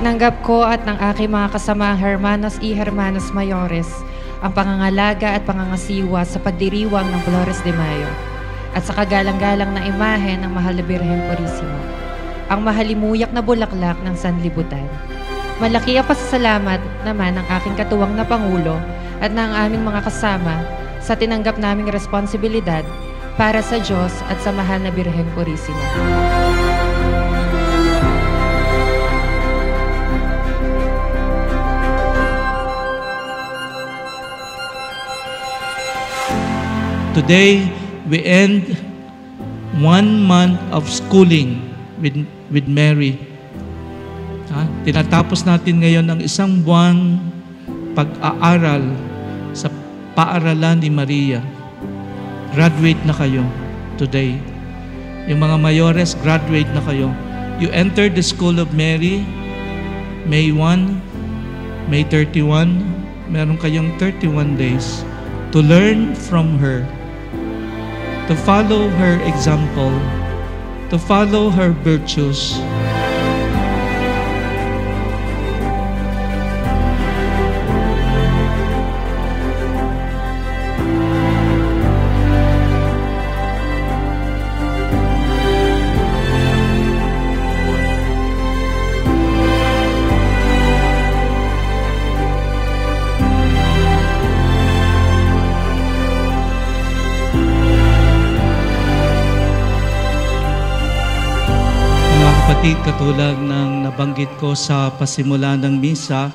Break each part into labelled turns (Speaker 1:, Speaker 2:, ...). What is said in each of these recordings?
Speaker 1: Tinanggap ko at ng aking mga kasamaang hermanos y hermanas mayores ang pangangalaga at pangangasiwa sa pagdiriwang ng Flores de Mayo at sa kagalang-galang na imahe ng Mahal na Birhen Purisima, ang mahalimuyak na bulaklak ng sanlibutan. Malaki ang pasasalamat naman ng aking katuwang na Pangulo at ng aming mga kasama sa tinanggap naming responsibilidad para sa Diyos at sa Mahal na Birhen Purisima.
Speaker 2: Today, we end 1 month of schooling with Mary. Tinatapos natin ngayon ang 1 buwang pag-aaral sa paaralan ni Maria. Graduate na kayo today. Yung mga mayores, graduate na kayo. You entered the school of Mary, May 1, May 31. Meron kayong 31 days to learn from her, to follow her example, to follow her virtues. Katulad ng nabanggit ko sa pasimula ng misa,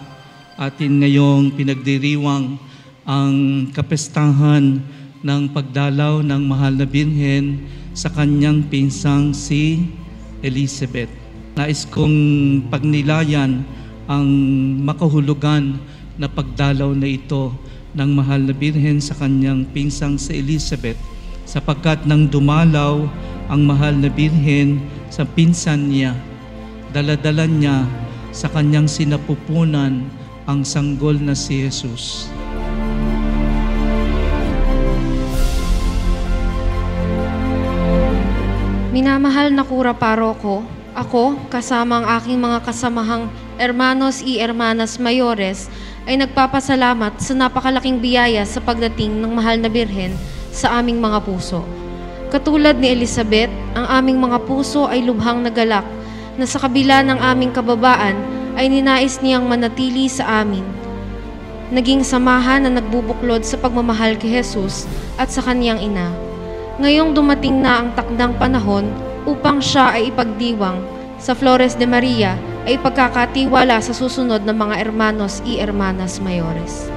Speaker 2: atin ngayong pinagdiriwang ang kapestahan ng pagdalaw ng Mahal na Birhen sa kanyang pinsang si Elizabeth. Nais kong pagnilayan ang makahulugan na pagdalaw na ito ng Mahal na Birhen sa kanyang pinsang si Elizabeth, sapagkat nang dumalaw ang Mahal na Birhen sa pinsan niya, dala-dala niya sa kanyang sinapupunan ang sanggol na si Jesus.
Speaker 3: Minamahal na Kura Paroko, ako kasama ang aking mga kasamahang hermanos y hermanas mayores ay nagpapasalamat sa napakalaking biyaya sa pagdating ng Mahal na Birhen sa aming mga puso. Katulad ni Elizabeth, ang aming mga puso ay lubhang nagalak na sa kabila ng aming kababaan ay ninais niyang manatili sa amin. Naging samahan na nagbubuklod sa pagmamahal kay Jesus at sa kaniyang ina. Ngayong dumating na ang takdang panahon upang siya ay ipagdiwang sa Flores de Maria ay pagkakatiwala sa susunod ng mga hermanos y hermanas mayores.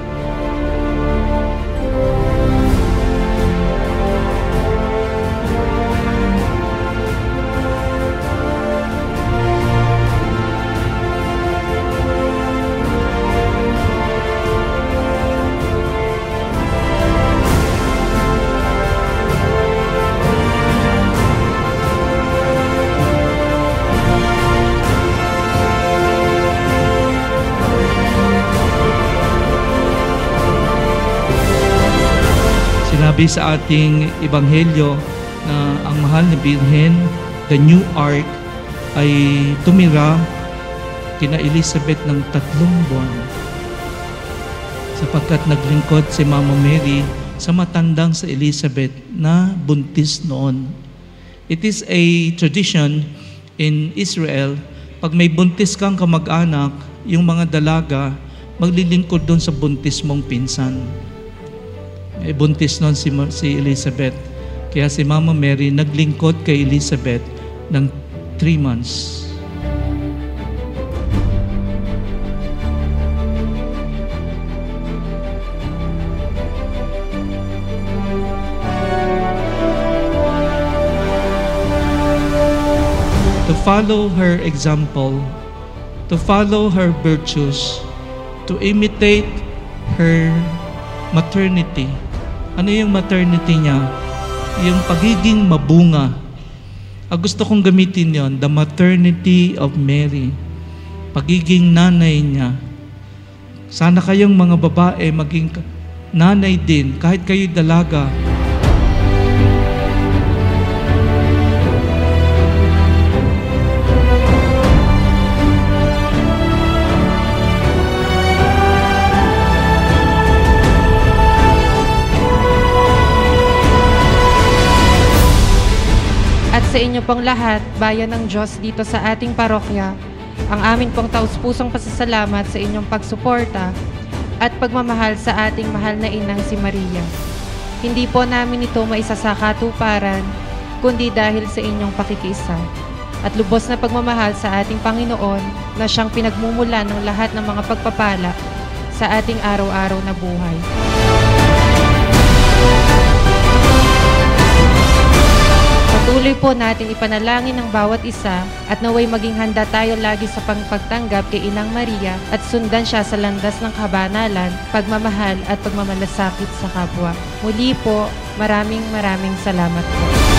Speaker 2: Sinabi sa ating ebanghelyo na ang Mahal na Birhen, the new ark, ay tumira kina Elizabeth ng 3 buwan sapagkat naglingkod si Mama Mary sa matandang sa Elizabeth na buntis noon. It is a tradition in Israel, pag may buntis kang kamag-anak, yung mga dalaga maglilingkod doon sa buntis mong pinsan. Buntis noon si Elizabeth. Kaya si Mama Mary naglingkod kay Elizabeth ng 3 months. To follow her example, to follow her virtues, to imitate her maternity. Ano yung maternity niya? Yung pagiging mabunga. Gusto kong gamitin yon, the maternity of Mary. Pagiging nanay niya. Sana kayong mga babae maging nanay din, kahit kayo dalaga.
Speaker 1: inyo pong lahat, bayan ng Diyos dito sa ating parokya, ang amin pong taus-pusong pasasalamat sa inyong pagsuporta at pagmamahal sa ating mahal na inang si Maria. Hindi po namin ito maisa sa katuparan, kundi dahil sa inyong pakikiisa at lubos na pagmamahal sa ating Panginoon na siyang pinagmumulan ng lahat ng mga pagpapala sa ating araw-araw na buhay. Patuloy po natin ipanalangin ng bawat isa at naway maging handa tayo lagi sa pagtanggap kay Inang Maria at sundan siya sa landas ng kabanalan, pagmamahal at pagmamalasakit sa kapwa. Muli po, maraming salamat po.